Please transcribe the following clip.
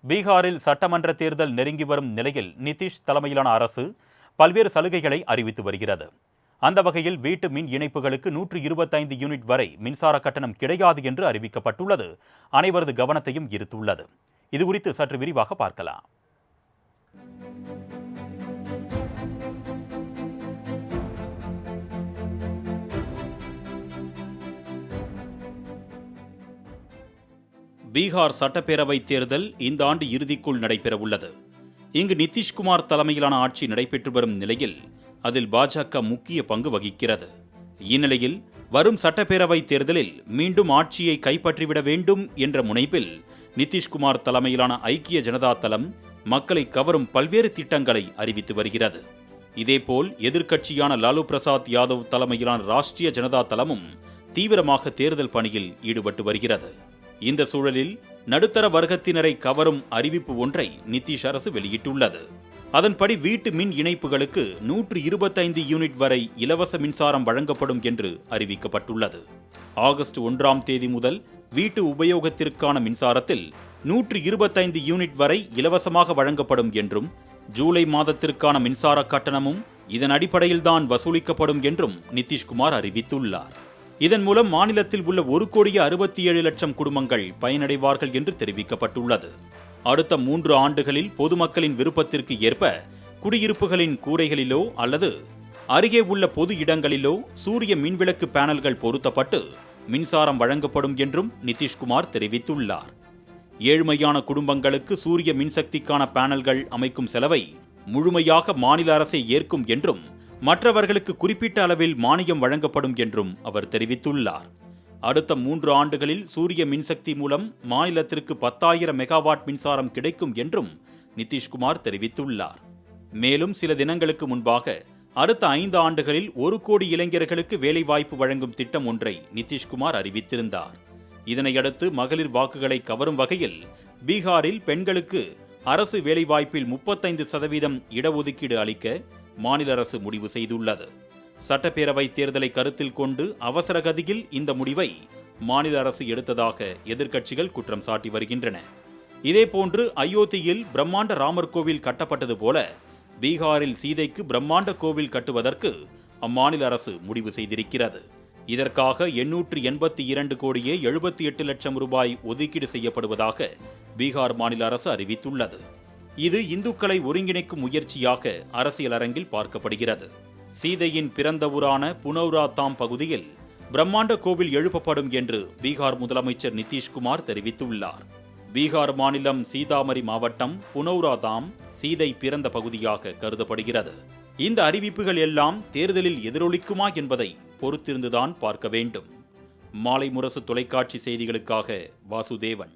பீகாரில் சட்டமன்ற தேர்தல் நெருங்கி வரும் நிலையில் நிதிஷ் தலைமையிலான அரசு பல்வேறு சலுகைகளை அறிவித்து வருகிறது. அந்த வகையில் வீட்டு மின் இணைப்புகளுக்கு 125 யூனிட் வரை மின்சார கட்டணம் கிடையாது என்று அறிவிக்கப்பட்டுள்ளது அனைவரது கவனத்தையும் ஈர்த்துள்ளது. இதுகுறித்து சற்று விரிவாக பார்க்கலாம். பீகார் சட்டப்பேரவை தேர்தல் இந்த ஆண்டு இறுதிக்குள் நடைபெறவுள்ளது. இங்கு நிதிஷ்குமார் தலைமையிலான ஆட்சி நடைபெற்று வரும் நிலையில் அதில் பாஜக முக்கிய பங்கு வகிக்கிறது. இந்நிலையில் வரும் சட்டப்பேரவை தேர்தலில் மீண்டும் ஆட்சியை கைப்பற்றிவிட வேண்டும் என்ற முனைப்பில் நிதிஷ்குமார் தலைமையிலான ஐக்கிய ஜனதா தளம் மக்களை கவரும் பல்வேறு திட்டங்களை அறிவித்து வருகிறது. இதேபோல் எதிர்க்கட்சியான லாலு பிரசாத் யாதவ் தலைமையிலான ராஷ்டிரிய ஜனதா தளமும் தீவிரமாக தேர்தல் பணியில் ஈடுபட்டு வருகிறது. இந்த சூழலில் நடுத்தர வர்க்கத்தினரை கவரும் அறிவிப்பு ஒன்றை நிதிஷ் அரசு வெளியிட்டுள்ளது. அதன்படி வீட்டு மின் இணைப்புகளுக்கு 125 யூனிட் வரை இலவச மின்சாரம் வழங்கப்படும் என்று அறிவிக்கப்பட்டுள்ளது. ஆகஸ்ட் 1ஆம் தேதி முதல் வீட்டு உபயோகத்திற்கான மின்சாரத்தில் 125 யூனிட் வரை இலவசமாக வழங்கப்படும் என்றும், ஜூலை மாதத்திற்கான மின்சார கட்டணமும் இதன் அடிப்படையில்தான் வசூலிக்கப்படும் என்றும் நிதிஷ்குமார் அறிவித்துள்ளார். இதன் மூலம் மாநிலத்தில் உள்ள 1,67,00,000 குடும்பங்கள் பயனடைவார்கள் என்று தெரிவிக்கப்பட்டுள்ளது. அடுத்த 3 ஆண்டுகளில் பொதுமக்களின் விருப்பத்திற்கு ஏற்ப குடியிருப்புகளின் கூரைகளிலோ அல்லது அருகே உள்ள பொது இடங்களிலோ சூரிய மின்விளக்கு பேனல்கள் பொருத்தப்பட்டு மின்சாரம் வழங்கப்படும் என்றும் நிதிஷ்குமார் தெரிவித்துள்ளார். ஏழ்மையான குடும்பங்களுக்கு சூரிய மின்சக்திக்கான பேனல்கள் அமைக்கும் செலவை முழுமையாக மாநில அரசே ஏற்கும் என்றும், மற்றவர்களுக்கு குறிப்பிட்ட அளவில் மானியம் வழங்கப்படும் என்றும் அவர் தெரிவித்துள்ளார். அடுத்த 3 ஆண்டுகளில் சூரிய மின்சக்தி மூலம் மாநிலத்திற்கு 10,000 மெகாவாட் மின்சாரம் கிடைக்கும் என்றும் நிதிஷ்குமார் தெரிவித்துள்ளார். மேலும் சில தினங்களுக்கு முன்பாக அடுத்த 5 ஆண்டுகளில் 1 கோடி இளைஞர்களுக்கு வேலைவாய்ப்பு வழங்கும் திட்டம் ஒன்றை நிதிஷ்குமார் அறிவித்திருந்தார். இதனையடுத்து மகளிர் வாக்குகளை கவரும் வகையில் பீகாரில் பெண்களுக்கு அரசு வேலைவாய்ப்பில் 35% இடஒதுக்கீடு அளிக்க மாநில அரசு முடிவு செய்துள்ளது. சட்டப்பேரவை தேர்தலை கருத்தில் கொண்டு அவசர கதியில் இந்த முடிவை மாநில அரசு எடுத்ததாக எதிர்க்கட்சிகள் குற்றம் சாட்டி வருகின்றன. இதேபோன்று அயோத்தியில் பிரம்மாண்ட ராமர் கோவில் கட்டப்பட்டது போல பீகாரில் சீதைக்கு பிரம்மாண்ட கோவில் கட்டுவதற்கு அம்மாநில அரசு முடிவு செய்திருக்கிறது. இதற்காக 882 கோடியே 78 லட்சம் ரூபாய் ஒதுக்கீடு செய்யப்படுவதாக பீகார் மாநில அரசு அறிவித்துள்ளது. இது இந்துக்களை ஒருங்கிணைக்கும் முயற்சியாக அரசியல் அரங்கில் பார்க்கப்படுகிறது. சீதையின் பிறந்த ஊரான புனௌரா தாம் பகுதியில் பிரம்மாண்ட கோவில் எழுப்பப்படும் என்று பீகார் முதலமைச்சர் நிதிஷ்குமார் தெரிவித்துள்ளார். பீகார் மாநிலம் சீதாமரி மாவட்டம் புனௌரா தாம் சீதை பிறந்த பகுதியாக கருதப்படுகிறது. இந்த அறிவிப்புகள் எல்லாம் தேர்தலில் எதிரொலிக்குமா என்பதை பொறுத்திருந்துதான் பார்க்க வேண்டும். மாலை முரசு தொலைக்காட்சி செய்திகளுக்காக வாசுதேவன்.